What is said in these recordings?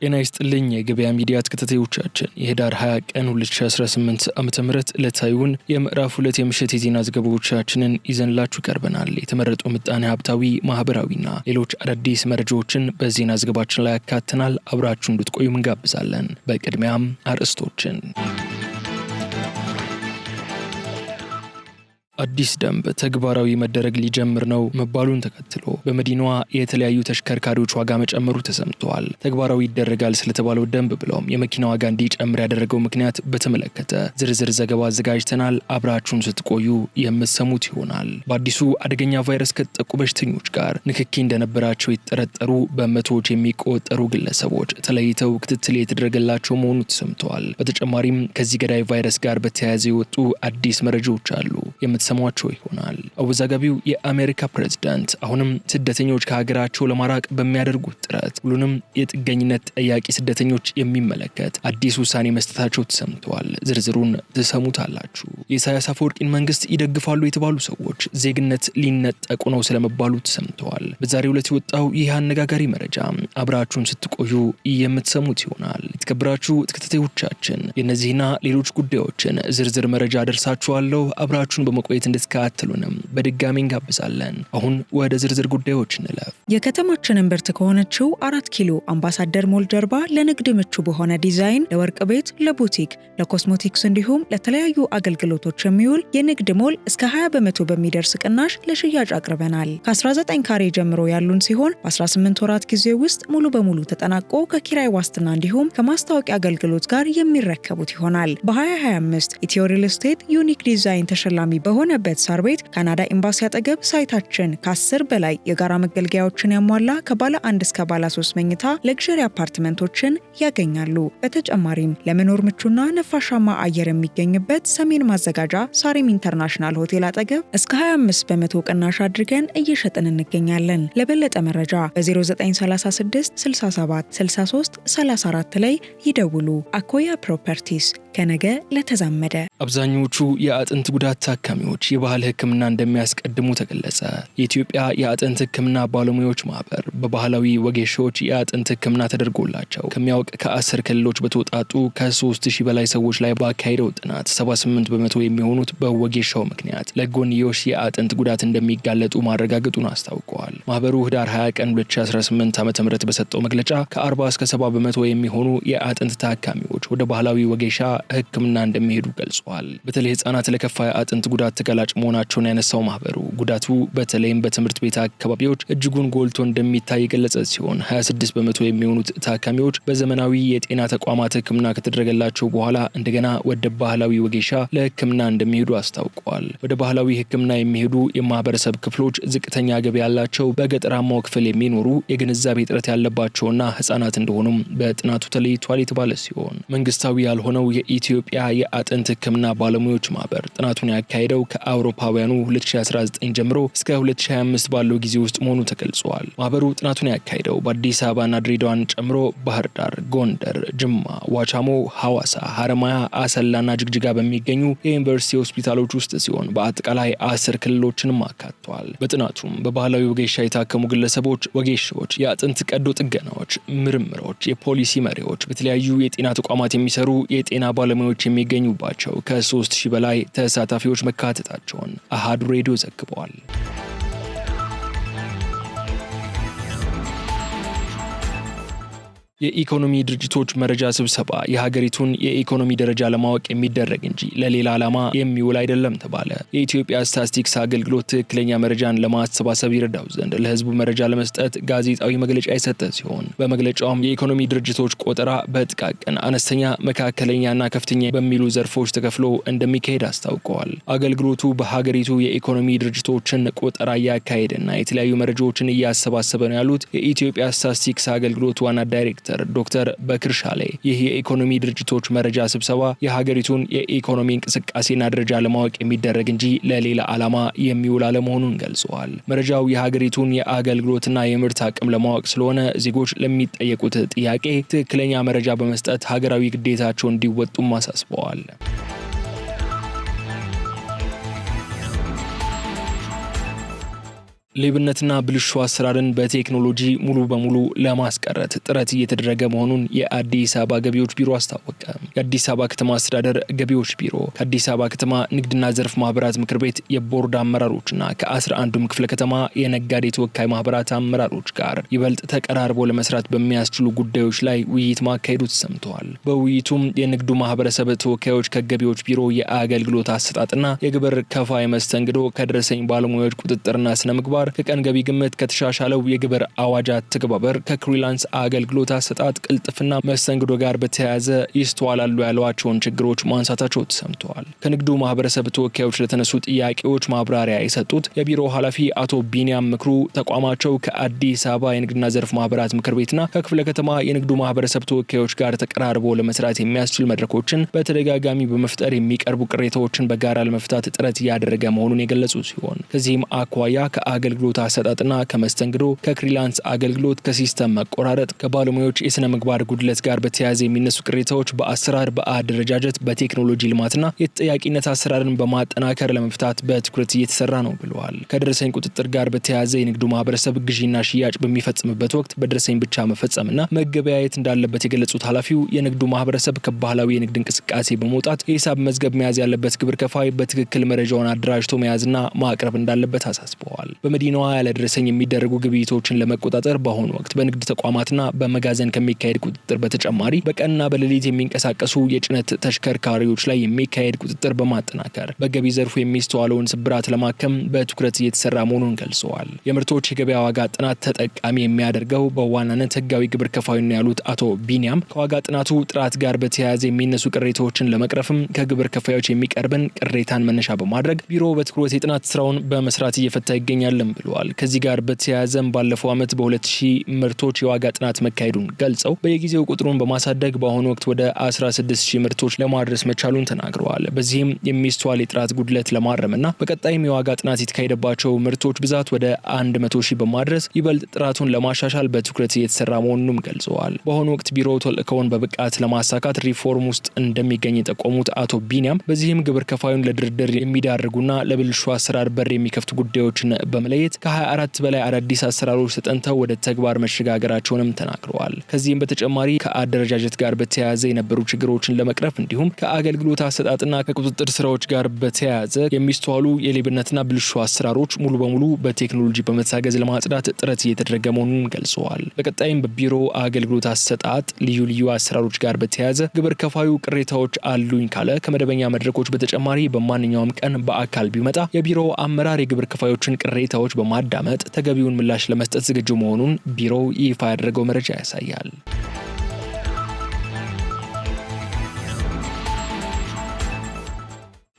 ጤና ይስጥልኝ የገበያ ሚዲያ ተከታታዮቻችን የህዳር 20 ቀን 2018 ዓ.ም ዕለታዊውን የምዕራፍ 2 የምሽት የዜና ዘገባዎቻችንን ይዘንላችሁ ቀርበናል። የተመረጡ ምጣኔ ሀብታዊ፣ ማህበራዊና ሌሎች አዳዲስ መረጃዎችን በዜና ዘገባችን ላይ ያካተናል። አብራችሁ እንድትቆዩ እንጋብዛለን። በቅድሚያም አርዕስቶችን። አዲስ ደንብ ተግባራዊ መደረግ ሊጀምር ነው መባሉን ተከትሎ በመዲናዋ የተለያዩ ተሽከርካሪዎች ዋጋ መጨመሩ ተሰምቷል። ተግባራዊ ይደረጋል ስለተባለው ደንብ ብለውም የመኪና ዋጋ እንዲጨምር ያደረገው ምክንያት በተመለከተ ዝርዝር ዘገባ አዘጋጅተናል። አብራችሁን ስትቆዩ የምትሰሙት ይሆናል። በአዲሱ አደገኛ ቫይረስ ከተጠቁ በሽተኞች ጋር ንክኪ እንደነበራቸው የተጠረጠሩ በመቶዎች የሚቆጠሩ ግለሰቦች ተለይተው ክትትል የተደረገላቸው መሆኑ ተሰምተዋል። በተጨማሪም ከዚህ ገዳይ ቫይረስ ጋር በተያያዘ የወጡ አዲስ መረጃዎች አሉ። ሰሟቸው ይሆናል። አወዛጋቢው የአሜሪካ ፕሬዝዳንት አሁንም ስደተኞች ከሀገራቸው ለማራቅ በሚያደርጉት ጥረት ሁሉንም የጥገኝነት ጠያቂ ስደተኞች የሚመለከት አዲስ ውሳኔ መስጠታቸው ተሰምተዋል። ዝርዝሩን ትሰሙታላችሁ። የኢሳያስ አፈወርቂን መንግስት ይደግፋሉ የተባሉ ሰዎች ዜግነት ሊነጠቁ ነው ስለመባሉ ተሰምተዋል። በዛሬው ዕለት የወጣው ይህ አነጋጋሪ መረጃ አብራችሁን ስትቆዩ የምትሰሙት ይሆናል። የተከበራችሁ ተከታታዮቻችን የእነዚህና ሌሎች ጉዳዮችን ዝርዝር መረጃ አደርሳችኋለሁ። አብራችሁን በመቆየት እንድትከታተሉንም በድጋሚ እንጋብዛለን። አሁን ወደ ዝርዝር ጉዳዮች እንለፍ። የከተማችን እምብርት ከሆነችው 4 ኪሎ አምባሳደር ሞል ጀርባ ለንግድ ምቹ በሆነ ዲዛይን ለወርቅ ቤት፣ ለቡቲክ፣ ለኮስሞቲክስ እንዲሁም ለተለያዩ አገልግሎቶች የሚውል የንግድ ሞል እስከ 20% በሚደርስ ቅናሽ ለሽያጭ አቅርበናል። ከ19 ካሬ ጀምሮ ያሉን ሲሆን በ18 ወራት ጊዜ ውስጥ ሙሉ በሙሉ ተጠናቆ ከኪራይ ዋስትና እንዲሁም ከማስታወቂያ አገልግሎት ጋር የሚረከቡት ይሆናል። በ2025 ኢትዮ ሪል ስቴት ዩኒክ ዲዛይን ተሸላሚ በሆነበት ሳር ቤት ካናዳ ኤምባሲ አጠገብ ሳይታችን ከ10 በላይ የጋራ መገልገያዎችን ያሟላ ከባለ 1 እስከ ባለ 3 መኝታ ለግዠሪ አፓርትመንቶችን ያገኛሉ። በተጨማሪም ለመኖር ምቹና ነፋሻማ አየር የሚገኝበት ሰሜን ማዘጋጃ ሳሪም ኢንተርናሽናል ሆቴል አጠገብ እስከ 25% ቅናሽ አድርገን እየሸጥን እንገኛለን። ለበለጠ መረጃ በ0936 67 63 34 ላይ ይደውሉ። አኮያ ፕሮፐርቲስ ከነገ ለተዛመደ። አብዛኞቹ የአጥንት ጉዳት ታካሚዎች የባህል ሕክምና እንደሚያስቀድሙ ተገለጸ። የኢትዮጵያ የአጥንት ሕክምና ባለሙያዎች ማህበር በባህላዊ ወጌሾች የአጥንት ሕክምና ተደርጎላቸው ከሚያውቅ ከ10 ክልሎች በተውጣጡ ከ3000 በላይ ሰዎች ላይ ባካሄደው ጥናት 78% የሚሆኑት በወጌሻው ምክንያት ለጎንዮሽ የአጥንት ጉዳት እንደሚጋለጡ ማረጋገጡን አስታውቀዋል። ማህበሩ ህዳር 20 ቀን 2018 ዓ.ም በሰጠው መግለጫ ከ40 እስከ 70% የሚሆኑ የአጥንት ታካሚዎች ወደ ባህላዊ ወጌሻ ሕክምና እንደሚሄዱ ገልጿል። በተለይ ህጻናት ለከፋ የአጥንት ጉዳት ተጋላጭ መሆናቸውን ያነሳው ማህበሩ ጉዳቱ በተለይም በትምህርት ቤት አካባቢዎች እጅጉን ጎልቶ እንደሚታይ የገለጸ ሲሆን 26% የሚሆኑት ታካሚዎች በዘመናዊ የጤና ተቋማት ሕክምና ከተደረገላቸው በኋላ እንደገና ወደ ባህላዊ ወጌሻ ለሕክምና እንደሚሄዱ አስታውቀዋል። ወደ ባህላዊ ሕክምና የሚሄዱ የማህበረሰብ ክፍሎች ዝቅተኛ ገቢ ያላቸው፣ በገጠራማው ክፍል የሚኖሩ፣ የግንዛቤ እጥረት ያለባቸውና ህጻናት እንደሆኑም በጥናቱ ተለይቷል የተባለ ሲሆን መንግስታዊ ያልሆነው የኢትዮጵያ የአጥንት ሕክምና ባለሙያዎች ማህበር ጥናቱን ያካሄደው ከአውሮፓውያኑ 2019 ጀምሮ እስከ 2025 ባለው ጊዜ ውስጥ መሆኑ ተገልጿል። ማህበሩ ጥናቱን ያካሄደው በአዲስ አበባና ድሬዳዋን ጨምሮ ባህር ዳር፣ ጎንደር፣ ጅማ፣ ዋቻሞ፣ ሐዋሳ፣ ሐረማያ፣ አሰላና ጅግጅጋ በሚገኙ የዩኒቨርሲቲ ሆስፒታሎች ውስጥ ሲሆን በአጠቃላይ 10 ክልሎችንም አካቷል። በጥናቱም በባህላዊ ወጌሻ የታከሙ ግለሰቦች፣ ወጌሾች፣ የአጥንት ቀዶ ጥገናዎች፣ ምርምሮች፣ የፖሊሲ መሪዎች፣ በተለያዩ የጤና ተቋማት የሚሰሩ የጤና ባለሙያዎች የሚገኙባቸው ከ3000 በላይ ተሳታፊዎች መካተታቸውን አሃዱ ሬዲዮ ዘግቧል። የኢኮኖሚ ድርጅቶች መረጃ ስብሰባ የሀገሪቱን የኢኮኖሚ ደረጃ ለማወቅ የሚደረግ እንጂ ለሌላ ዓላማ የሚውል አይደለም ተባለ። የኢትዮጵያ ስታቲስቲክስ አገልግሎት ትክክለኛ መረጃን ለማሰባሰብ ይረዳው ዘንድ ለህዝቡ መረጃ ለመስጠት ጋዜጣዊ መግለጫ የሰጠ ሲሆን በመግለጫውም የኢኮኖሚ ድርጅቶች ቆጠራ በጥቃቅን፣ አነስተኛ፣ መካከለኛና ከፍተኛ በሚሉ ዘርፎች ተከፍሎ እንደሚካሄድ አስታውቀዋል። አገልግሎቱ በሀገሪቱ የኢኮኖሚ ድርጅቶችን ቆጠራ እያካሄደና የተለያዩ መረጃዎችን እያሰባሰበ ነው ያሉት የኢትዮጵያ ስታቲስቲክስ አገልግሎት ዋና ዳይሬክተር ዶክተር በክር ሻሌ ይህ የኢኮኖሚ ድርጅቶች መረጃ ስብሰባ የሀገሪቱን የኢኮኖሚ እንቅስቃሴና ደረጃ ለማወቅ የሚደረግ እንጂ ለሌላ ዓላማ የሚውል አለመሆኑን ገልጸዋል። መረጃው የሀገሪቱን የአገልግሎትና የምርት አቅም ለማወቅ ስለሆነ ዜጎች ለሚጠየቁት ጥያቄ ትክክለኛ መረጃ በመስጠት ሀገራዊ ግዴታቸውን እንዲወጡም አሳስበዋል። ሌብነትና ብልሹ አሰራርን በቴክኖሎጂ ሙሉ በሙሉ ለማስቀረት ጥረት እየተደረገ መሆኑን የአዲስ አበባ ገቢዎች ቢሮ አስታወቀ። የአዲስ አበባ ከተማ አስተዳደር ገቢዎች ቢሮ ከአዲስ አበባ ከተማ ንግድና ዘርፍ ማህበራት ምክር ቤት የቦርድ አመራሮችና ከ11ዱም ክፍለ ከተማ የነጋዴ ተወካይ ማህበራት አመራሮች ጋር ይበልጥ ተቀራርቦ ለመስራት በሚያስችሉ ጉዳዮች ላይ ውይይት ማካሄዱ ተሰምተዋል። በውይይቱም የንግዱ ማህበረሰብ ተወካዮች ከገቢዎች ቢሮ የአገልግሎት አሰጣጥና የግብር ከፋይ መስተንግዶ ከደረሰኝ ባለሙያዎች ቁጥጥርና ስነ ምግባር ከቀን ገቢ ግምት ከተሻሻለው የግብር አዋጅ አተገባበር ከፍሪላንስ አገልግሎት አሰጣጥ ቅልጥፍና መስተንግዶ ጋር በተያያዘ ይስተዋላሉ ያሏቸውን ችግሮች ማንሳታቸው ተሰምተዋል። ከንግዱ ማህበረሰብ ተወካዮች ለተነሱ ጥያቄዎች ማብራሪያ የሰጡት የቢሮ ኃላፊ አቶ ቢኒያም ምክሩ ተቋማቸው ከአዲስ አበባ የንግድና ዘርፍ ማህበራት ምክር ቤትና ከክፍለ ከተማ የንግዱ ማህበረሰብ ተወካዮች ጋር ተቀራርቦ ለመስራት የሚያስችል መድረኮችን በተደጋጋሚ በመፍጠር የሚቀርቡ ቅሬታዎችን በጋራ ለመፍታት ጥረት እያደረገ መሆኑን የገለጹ ሲሆን ከዚህም አኳያ ከአገልግሎት አሰጣጥና ከመስተንግዶ ከፍሪላንስ አገልግሎት ከሲስተም መቆራረጥ ከባለሙያዎች የስነ ምግባር ጉድለት ጋር በተያያዘ የሚነሱ ቅሬታዎች በአሰራር በአደረጃጀት በቴክኖሎጂ ልማትና የተጠያቂነት አሰራርን በማጠናከር ለመፍታት በትኩረት እየተሰራ ነው ብለዋል። ከደረሰኝ ቁጥጥር ጋር በተያያዘ የንግዱ ማህበረሰብ ግዢና ሽያጭ በሚፈጽምበት ወቅት በደረሰኝ ብቻ መፈጸምና መገበያየት እንዳለበት የገለጹት ኃላፊው የንግዱ ማህበረሰብ ከባህላዊ የንግድ እንቅስቃሴ በመውጣት የሂሳብ መዝገብ መያዝ ያለበት ግብር ከፋይ በትክክል መረጃውን አደራጅቶ መያዝና ማቅረብ እንዳለበት አሳስበዋል። በመዲናዋ ያለደረሰኝ የሚደረጉ ግብይቶችን ለመቆጣጠር በአሁኑ ወቅት በንግድ ተቋማትና በመጋዘን ከሚካሄድ ቁጥጥር በተጨማሪ በቀንና በሌሊት የሚንቀሳቀሱ የጭነት ተሽከርካሪዎች ላይ የሚካሄድ ቁጥጥር በማጠናከር በገቢ ዘርፉ የሚስተዋለውን ስብራት ለማከም በትኩረት እየተሰራ መሆኑን ገልጸዋል። የምርቶች የገበያ ዋጋ ጥናት ተጠቃሚ የሚያደርገው በዋናነት ህጋዊ ግብር ከፋዩ ነው ያሉት አቶ ቢኒያም ከዋጋ ጥናቱ ጥራት ጋር በተያያዘ የሚነሱ ቅሬታዎችን ለመቅረፍም ከግብር ከፋዮች የሚቀርብን ቅሬታን መነሻ በማድረግ ቢሮ በትኩረት የጥናት ስራውን በመስራት እየፈታ ይገኛልም ብለዋል። ከዚህ ጋር በተያያዘም ባለፈው ዓመት በ2000 ምርቶች የዋጋ ጥናት መካሄዱን ገልጸው በየጊዜው ቁጥሩን በማሳደግ በአሁኑ ወቅት ወደ 16000 ምርቶች ለማድረስ መቻሉን ተናግረዋል። በዚህም የሚስተዋል የጥራት ጉድለት ለማረምና በቀጣይም የዋጋ ጥናት የተካሄደባቸው ምርቶች ብዛት ወደ 100,000 በማድረስ ይበልጥ ጥራቱን ለማሻሻል በትኩረት እየተሰራ መሆኑንም ገልጸዋል። በአሁኑ ወቅት ቢሮው ተልእኮውን በብቃት ለማሳካት ሪፎርም ውስጥ እንደሚገኝ የጠቆሙት አቶ ቢኒያም በዚህም ግብር ከፋዩን ለድርድር የሚዳርጉና ለብልሹ አሰራር በር የሚከፍቱ ጉዳዮችን በመለየት ከ24 በላይ አዳዲስ አሰራሮች ተጠንተው ወደ ተግባር መሸጋገራቸውንም ተናግረዋል። ከዚህም በተጨማሪ ከአደረጃጀት ጋር በተያያዘ የነበሩ ችግሮችን ለመቅረፍ እንዲሁም ከአገልግሎት አሰጣጥና ከቁጥጥር ስራዎች ጋር በተያያዘ የሚስተዋሉ የሌብነትና ብልሹ አሰራሮች ሙሉ በሙሉ በቴክኖሎጂ በመታገዝ ለማጽዳት ጥረት እየተደረገ መሆኑን ገልጸዋል። በቀጣይም በቢሮ አገልግሎት አሰጣጥ ልዩ አሰራሮች ጋር በተያያዘ ግብር ከፋዩ ቅሬታዎች አሉኝ ካለ ከመደበኛ መድረኮች በተጨማሪ በማንኛውም ቀን በአካል ቢመጣ የቢሮው አመራር የግብር ከፋዮችን ቅሬታዎች በማዳመጥ ተገቢውን ምላሽ ለመስጠት ዝግጁ መሆኑን ቢሮው ይፋ ያደረገው መረጃ ያሳያል።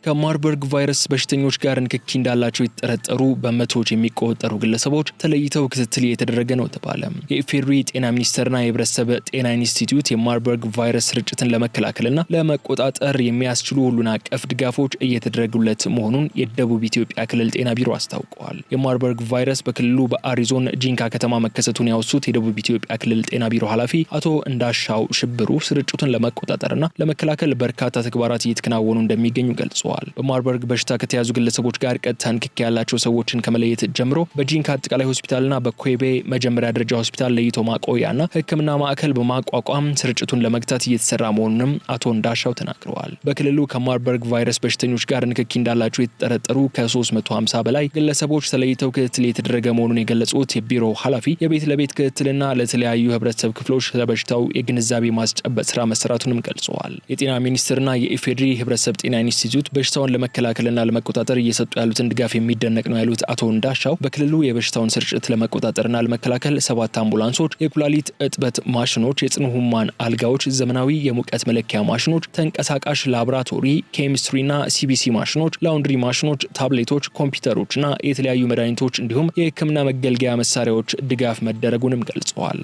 ከማርበርግ ቫይረስ በሽተኞች ጋር ንክኪ እንዳላቸው የተጠረጠሩ በመቶዎች የሚቆጠሩ ግለሰቦች ተለይተው ክትትል እየተደረገ ነው ተባለ። የኢፌዴሪ ጤና ሚኒስቴርና የህብረተሰብ ጤና ኢንስቲትዩት የማርበርግ ቫይረስ ስርጭትን ለመከላከልና ለመቆጣጠር የሚያስችሉ ሁሉን አቀፍ ድጋፎች እየተደረጉለት መሆኑን የደቡብ ኢትዮጵያ ክልል ጤና ቢሮ አስታውቀዋል። የማርበርግ ቫይረስ በክልሉ በአሪዞን ጂንካ ከተማ መከሰቱን ያወሱት የደቡብ ኢትዮጵያ ክልል ጤና ቢሮ ኃላፊ አቶ እንዳሻው ሽብሩ ስርጭቱን ለመቆጣጠርና ለመከላከል በርካታ ተግባራት እየተከናወኑ እንደሚገኙ ገልጸዋል። በማርበርግ በሽታ ከተያዙ ግለሰቦች ጋር ቀጥታ ንክኪ ያላቸው ሰዎችን ከመለየት ጀምሮ በጂንካ አጠቃላይ ሆስፒታልና በኮቤ መጀመሪያ ደረጃ ሆስፒታል ለይቶ ማቆያና ሕክምና ማዕከል በማቋቋም ስርጭቱን ለመግታት እየተሰራ መሆኑንም አቶ እንዳሻው ተናግረዋል። በክልሉ ከማርበርግ ቫይረስ በሽተኞች ጋር ንክኪ እንዳላቸው የተጠረጠሩ ከ350 በላይ ግለሰቦች ተለይተው ክትትል የተደረገ መሆኑን የገለጹት የቢሮው ኃላፊ የቤት ለቤት ክትትልና ለተለያዩ ህብረተሰብ ክፍሎች ስለበሽታው የግንዛቤ ማስጨበጥ ስራ መሰራቱንም ገልጸዋል። የጤና ሚኒስቴርና የኢፌዴሪ ህብረተሰብ ጤና ኢንስቲትዩት በሽታውን ለመከላከልና ለመቆጣጠር እየሰጡ ያሉትን ድጋፍ የሚደነቅ ነው ያሉት አቶ እንዳሻው በክልሉ የበሽታውን ስርጭት ለመቆጣጠርና ለመከላከል 7 አምቡላንሶች፣ የኩላሊት እጥበት ማሽኖች፣ የጽኑ ህሙማን አልጋዎች፣ ዘመናዊ የሙቀት መለኪያ ማሽኖች፣ ተንቀሳቃሽ ላቦራቶሪ፣ ኬሚስትሪና ሲቢሲ ማሽኖች፣ ላውንድሪ ማሽኖች፣ ታብሌቶች፣ ኮምፒውተሮችና የተለያዩ መድኃኒቶች እንዲሁም የህክምና መገልገያ መሳሪያዎች ድጋፍ መደረጉንም ገልጸዋል።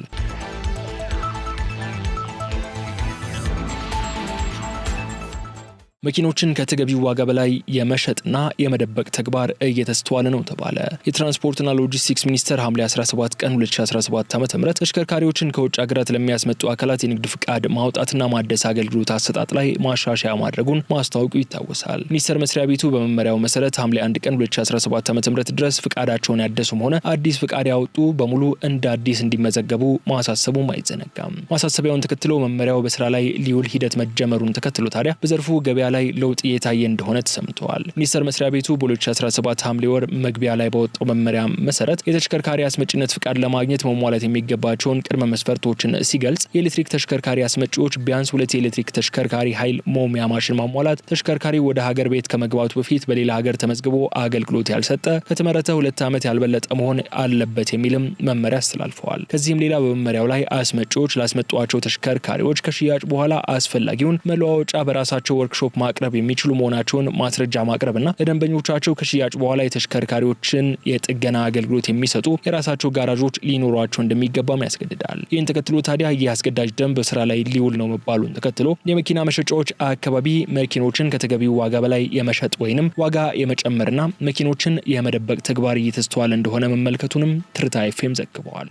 መኪኖችን ከተገቢው ዋጋ በላይ የመሸጥና የመደበቅ ተግባር እየተስተዋለ ነው ተባለ። የትራንስፖርትና ሎጂስቲክስ ሚኒስቴር ሐምሌ 17 ቀን 2017 ዓ.ም ተሽከርካሪዎችን ከውጭ ሀገራት ለሚያስመጡ አካላት የንግድ ፍቃድ ማውጣትና ማደስ አገልግሎት አሰጣጥ ላይ ማሻሻያ ማድረጉን ማስታወቁ ይታወሳል። ሚኒስቴር መስሪያ ቤቱ በመመሪያው መሰረት ሐምሌ 1 ቀን 2017 ዓ.ም ድረስ ፍቃዳቸውን ያደሱም ሆነ አዲስ ፍቃድ ያወጡ በሙሉ እንደ አዲስ እንዲመዘገቡ ማሳሰቡም አይዘነጋም። ማሳሰቢያውን ተከትሎ መመሪያው በስራ ላይ ሊውል ሂደት መጀመሩን ተከትሎ ታዲያ በዘርፉ ገበያ ላይ ለውጥ እየታየ እንደሆነ ተሰምተዋል። ሚኒስቴር መስሪያ ቤቱ በ2017 ሐምሌ ወር መግቢያ ላይ በወጣው መመሪያ መሰረት የተሽከርካሪ አስመጪነት ፍቃድ ለማግኘት መሟላት የሚገባቸውን ቅድመ መስፈርቶችን ሲገልጽ የኤሌክትሪክ ተሽከርካሪ አስመጪዎች ቢያንስ 2 የኤሌክትሪክ ተሽከርካሪ ኃይል መሙያ ማሽን ማሟላት፣ ተሽከርካሪ ወደ ሀገር ቤት ከመግባቱ በፊት በሌላ ሀገር ተመዝግቦ አገልግሎት ያልሰጠ ከተመረተ 2 ዓመት ያልበለጠ መሆን አለበት የሚልም መመሪያ አስተላልፈዋል። ከዚህም ሌላ በመመሪያው ላይ አስመጪዎች ላስመጧቸው ተሽከርካሪዎች ከሽያጭ በኋላ አስፈላጊውን መለዋወጫ በራሳቸው ወርክሾፕ ማቅረብ የሚችሉ መሆናቸውን ማስረጃ ማቅረብና ለደንበኞቻቸው ከሽያጭ በኋላ የተሽከርካሪዎችን የጥገና አገልግሎት የሚሰጡ የራሳቸው ጋራዦች ሊኖሯቸው እንደሚገባም ያስገድዳል። ይህን ተከትሎ ታዲያ ይህ አስገዳጅ ደንብ በስራ ላይ ሊውል ነው መባሉን ተከትሎ የመኪና መሸጫዎች አካባቢ መኪኖችን ከተገቢው ዋጋ በላይ የመሸጥ ወይንም ዋጋ የመጨመርና መኪኖችን የመደበቅ ተግባር እየተስተዋለ እንደሆነ መመልከቱንም ትርታ ኤፍኤም ዘግበዋል።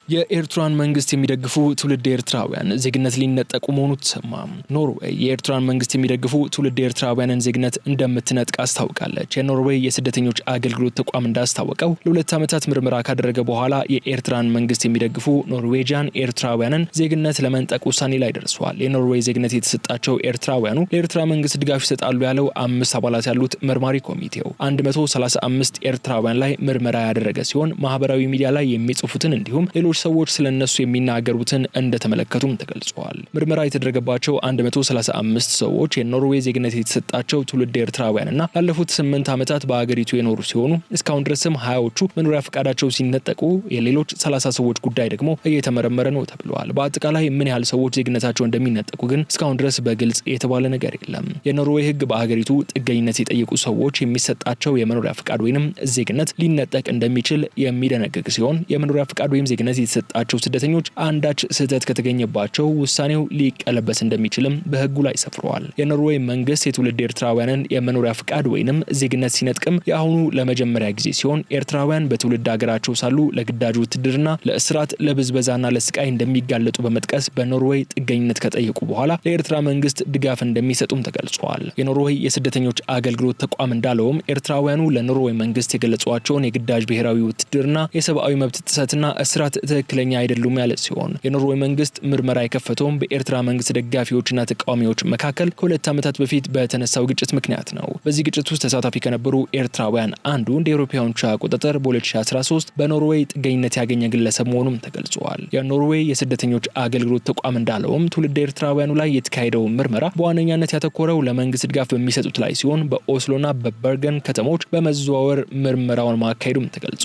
የኤርትራን መንግስት የሚደግፉ ትውልድ ኤርትራውያን ዜግነት ሊነጠቁ መሆኑ ተሰማ። ኖርዌይ የኤርትራን መንግስት የሚደግፉ ትውልድ ኤርትራውያንን ዜግነት እንደምትነጥቅ አስታውቃለች። የኖርዌይ የስደተኞች አገልግሎት ተቋም እንዳስታወቀው ለ2 ዓመታት ምርመራ ካደረገ በኋላ የኤርትራን መንግስት የሚደግፉ ኖርዌጂያን ኤርትራውያንን ዜግነት ለመንጠቅ ውሳኔ ላይ ደርሷል። የኖርዌይ ዜግነት የተሰጣቸው ኤርትራውያኑ ለኤርትራ መንግስት ድጋፍ ይሰጣሉ ያለው 5 አባላት ያሉት መርማሪ ኮሚቴው 135 ኤርትራውያን ላይ ምርመራ ያደረገ ሲሆን ማህበራዊ ሚዲያ ላይ የሚጽፉትን እንዲሁም ሌሎች ሰዎች ስለነሱ የሚናገሩትን እንደተመለከቱም ተገልጿል። ምርመራ የተደረገባቸው 135 ሰዎች የኖርዌይ ዜግነት የተሰጣቸው ትውልድ ኤርትራውያንና ላለፉት 8 ዓመታት በአገሪቱ የኖሩ ሲሆኑ እስካሁን ድረስም 20ዎቹ መኖሪያ ፈቃዳቸው ሲነጠቁ የሌሎች 30 ሰዎች ጉዳይ ደግሞ እየተመረመረ ነው ተብሏል። በአጠቃላይ ምን ያህል ሰዎች ዜግነታቸው እንደሚነጠቁ ግን እስካሁን ድረስ በግልጽ የተባለ ነገር የለም። የኖርዌይ ሕግ በአገሪቱ ጥገኝነት የጠየቁ ሰዎች የሚሰጣቸው የመኖሪያ ፈቃድ ወይንም ዜግነት ሊነጠቅ እንደሚችል የሚደነግግ ሲሆን የመኖሪያ ፈቃድ ወይም ዜግነት የተሰጣቸው ስደተኞች አንዳች ስህተት ከተገኘባቸው ውሳኔው ሊቀለበስ እንደሚችልም በህጉ ላይ ሰፍሯል። የኖርዌይ መንግስት የትውልድ ኤርትራውያንን የመኖሪያ ፍቃድ ወይንም ዜግነት ሲነጥቅም የአሁኑ ለመጀመሪያ ጊዜ ሲሆን ኤርትራውያን በትውልድ ሀገራቸው ሳሉ ለግዳጅ ውትድርና፣ ለእስራት፣ ለብዝበዛና ለስቃይ እንደሚጋለጡ በመጥቀስ በኖርዌይ ጥገኝነት ከጠየቁ በኋላ ለኤርትራ መንግስት ድጋፍ እንደሚሰጡም ተገልጿል። የኖርዌይ የስደተኞች አገልግሎት ተቋም እንዳለውም ኤርትራውያኑ ለኖርዌይ መንግስት የገለጿቸውን የግዳጅ ብሔራዊ ውትድርና፣ የሰብአዊ መብት ጥሰትና እስራት ትክክለኛ አይደሉም ያለ ሲሆን የኖርዌይ መንግስት ምርመራ የከፈተውም በኤርትራ መንግስት ደጋፊዎችና ተቃዋሚዎች መካከል ከ2 ዓመታት በፊት በተነሳው ግጭት ምክንያት ነው። በዚህ ግጭት ውስጥ ተሳታፊ ከነበሩ ኤርትራውያን አንዱ እንደ አውሮፓውያኑ አቆጣጠር በ2013 በኖርዌይ ጥገኝነት ያገኘ ግለሰብ መሆኑም ተገልጿል። የኖርዌይ የስደተኞች አገልግሎት ተቋም እንዳለውም ትውልድ ኤርትራውያኑ ላይ የተካሄደው ምርመራ በዋነኛነት ያተኮረው ለመንግስት ድጋፍ በሚሰጡት ላይ ሲሆን በኦስሎና በበርገን ከተሞች በመዘዋወር ምርመራውን ማካሄዱም ተገልጿል።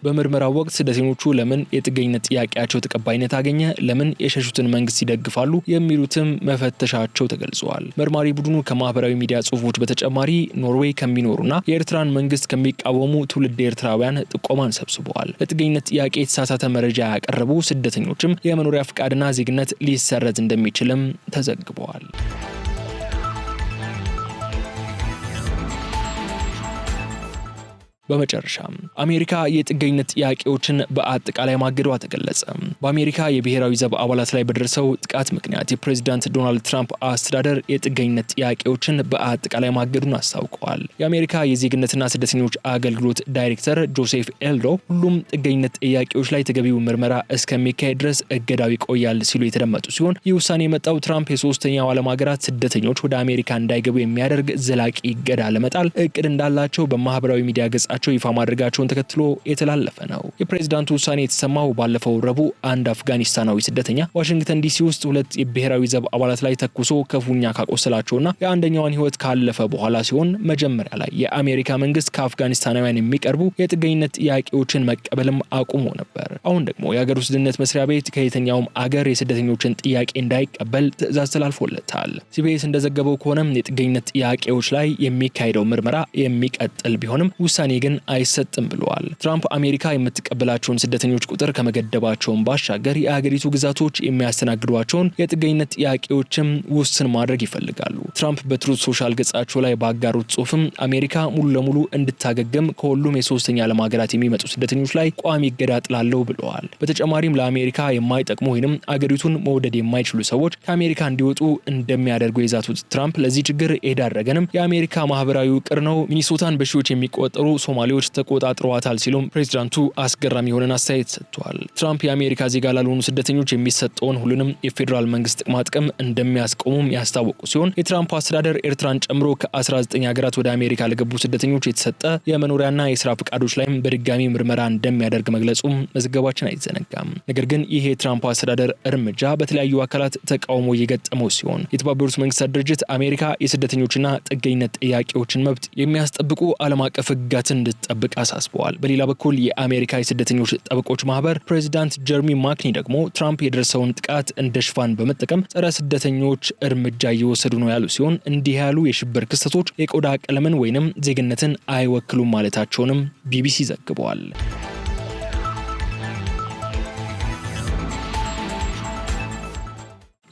በምርመራው ወቅት ስደተኞቹ ለምን የጥገኝነት ጥያቄያቸው ተቀባይነት አገኘ፣ ለምን የሸሹትን መንግስት ይደግፋሉ የሚሉትም መፈተሻቸው ተገልጿል። መርማሪ ቡድኑ ከማህበራዊ ሚዲያ ጽሁፎች በተጨማሪ ኖርዌይ ከሚኖሩና የኤርትራን መንግስት ከሚቃወሙ ትውልድ ኤርትራውያን ጥቆማን ሰብስበዋል። ለጥገኝነት ጥያቄ የተሳሳተ መረጃ ያቀረቡ ስደተኞችም የመኖሪያ ፍቃድና ዜግነት ሊሰረዝ እንደሚችልም ተዘግበዋል። በመጨረሻም አሜሪካ የጥገኝነት ጥያቄዎችን በአጠቃላይ ማገዷ ተገለጸ። በአሜሪካ የብሔራዊ ዘብ አባላት ላይ በደረሰው ጥቃት ምክንያት የፕሬዝዳንት ዶናልድ ትራምፕ አስተዳደር የጥገኝነት ጥያቄዎችን በአጠቃላይ ማገዱን አስታውቀዋል። የአሜሪካ የዜግነትና ስደተኞች አገልግሎት ዳይሬክተር ጆሴፍ ኤልዶ ሁሉም ጥገኝነት ጥያቄዎች ላይ ተገቢው ምርመራ እስከሚካሄድ ድረስ እገዳው ይቆያል ሲሉ የተደመጡ ሲሆን ይህ ውሳኔ የመጣው ትራምፕ የሶስተኛው ዓለም ሀገራት ስደተኞች ወደ አሜሪካ እንዳይገቡ የሚያደርግ ዘላቂ እገዳ ለመጣል እቅድ እንዳላቸው በማህበራዊ ሚዲያ ገጻ ይፋ ማድረጋቸውን ተከትሎ የተላለፈ ነው። የፕሬዝዳንቱ ውሳኔ የተሰማው ባለፈው ረቡዕ አንድ አፍጋኒስታናዊ ስደተኛ ዋሽንግተን ዲሲ ውስጥ 2 የብሔራዊ ዘብ አባላት ላይ ተኩሶ ክፉኛ ካቆሰላቸውና የአንደኛውን ሕይወት ካለፈ በኋላ ሲሆን መጀመሪያ ላይ የአሜሪካ መንግስት ከአፍጋኒስታናውያን የሚቀርቡ የጥገኝነት ጥያቄዎችን መቀበልም አቁሞ ነበር። አሁን ደግሞ የሀገር ውስጥ ደህንነት መስሪያ ቤት ከየትኛውም አገር የስደተኞችን ጥያቄ እንዳይቀበል ትዕዛዝ ተላልፎለታል። ሲቢኤስ እንደዘገበው ከሆነም የጥገኝነት ጥያቄዎች ላይ የሚካሄደው ምርመራ የሚቀጥል ቢሆንም ውሳኔ ግን አይሰጥም ብለዋል። ትራምፕ አሜሪካ የምትቀበላቸውን ስደተኞች ቁጥር ከመገደባቸውን ባሻገር የሀገሪቱ ግዛቶች የሚያስተናግዷቸውን የጥገኝነት ጥያቄዎችም ውስን ማድረግ ይፈልጋሉ። ትራምፕ በትሩዝ ሶሻል ገጻቸው ላይ ባጋሩት ጽሑፍም አሜሪካ ሙሉ ለሙሉ እንድታገገም ከሁሉም የሶስተኛ ዓለም ሀገራት የሚመጡ ስደተኞች ላይ ቋሚ እገዳ ጥላለሁ ብለዋል። በተጨማሪም ለአሜሪካ የማይጠቅሙ ወይንም አገሪቱን መውደድ የማይችሉ ሰዎች ከአሜሪካ እንዲወጡ እንደሚያደርጉ የዛቱት ትራምፕ ለዚህ ችግር የዳረገንም የአሜሪካ ማህበራዊ ውቅር ነው፣ ሚኒሶታን በሺዎች የሚቆጠሩ ሶማሌዎች ተቆጣጥረዋታል ሲሉም ፕሬዚዳንቱ አስገራሚ የሆነን አስተያየት ሰጥተዋል። ትራምፕ የአሜሪካ ዜጋ ላልሆኑ ስደተኞች የሚሰጠውን ሁሉንም የፌዴራል መንግስት ጥቅማጥቅም እንደሚያስቆሙም ያስታወቁ ሲሆን የትራምፕ አስተዳደር ኤርትራን ጨምሮ ከ19 ሀገራት ወደ አሜሪካ ለገቡ ስደተኞች የተሰጠ የመኖሪያና የስራ ፈቃዶች ላይም በድጋሚ ምርመራ እንደሚያደርግ መግለጹም መዘገባችን አይዘነጋም። ነገር ግን ይሄ የትራምፕ አስተዳደር እርምጃ በተለያዩ አካላት ተቃውሞ እየገጠመው ሲሆን የተባበሩት መንግስታት ድርጅት አሜሪካ የስደተኞችና ጥገኝነት ጥያቄዎችን መብት የሚያስጠብቁ ዓለም አቀፍ ህግጋትን እንድትጠብቅ አሳስበዋል። በሌላ በኩል የአሜሪካ የስደተኞች ጠበቆች ማህበር ፕሬዚዳንት ጀርሚ ማክኒ ደግሞ ትራምፕ የደረሰውን ጥቃት እንደ ሽፋን በመጠቀም ጸረ ስደተኞች እርምጃ እየወሰዱ ነው ያሉ ሲሆን እንዲህ ያሉ የሽብር ክስተቶች የቆዳ ቀለምን ወይንም ዜግነትን አይወክሉም ማለታቸውንም ቢቢሲ ዘግቧል።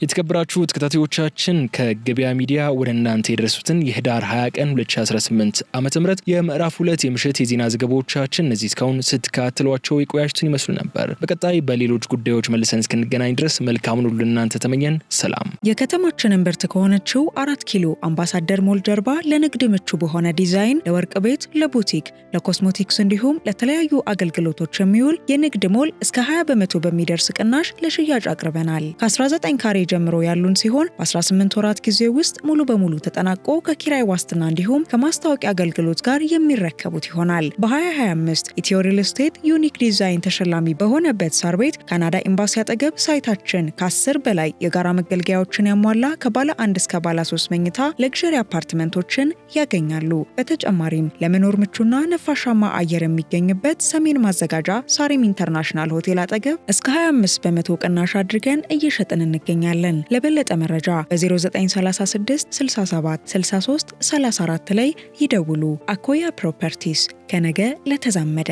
የተከበራችሁ ተከታታዮቻችን ከገበያ ሚዲያ ወደ እናንተ የደረሱትን የህዳር 20 ቀን 2018 ዓ.ም የምዕራፍ 2 የምሽት የዜና ዘገባዎቻችን እነዚህ እስካሁን ስትከታተሏቸው የቆያችሁትን ይመስሉ ነበር። በቀጣይ በሌሎች ጉዳዮች መልሰን እስክንገናኝ ድረስ መልካሙን ሁሉ እናንተ ተመኘን። ሰላም። የከተማችን እምብርት ከሆነችው 4 ኪሎ አምባሳደር ሞል ጀርባ ለንግድ ምቹ በሆነ ዲዛይን ለወርቅ ቤት፣ ለቡቲክ፣ ለኮስሞቲክስ እንዲሁም ለተለያዩ አገልግሎቶች የሚውል የንግድ ሞል እስከ 20% በሚደርስ ቅናሽ ለሽያጭ አቅርበናል። ከ19 ካሬ ጀምሮ ያሉን ሲሆን በ18 ወራት ጊዜ ውስጥ ሙሉ በሙሉ ተጠናቆ ከኪራይ ዋስትና እንዲሁም ከማስታወቂያ አገልግሎት ጋር የሚረከቡት ይሆናል። በ2025 ኢትዮ ሪል ስቴት ዩኒክ ዲዛይን ተሸላሚ በሆነበት ሳር ቤት ካናዳ ኤምባሲ አጠገብ ሳይታችን ከ10 በላይ የጋራ መገልገያዎችን ያሟላ ከባለ 1 እስከ ባለ 3 መኝታ ለግዠሪ አፓርትመንቶችን ያገኛሉ። በተጨማሪም ለመኖር ምቹና ነፋሻማ አየር የሚገኝበት ሰሜን ማዘጋጃ ሳሪም ኢንተርናሽናል ሆቴል አጠገብ እስከ 25% ቅናሽ አድርገን እየሸጥን እንገኛለን። ለበለጠ መረጃ በ0936 67 63 34 ላይ ይደውሉ። አኮያ ፕሮፐርቲስ ከነገ ለተዛመደ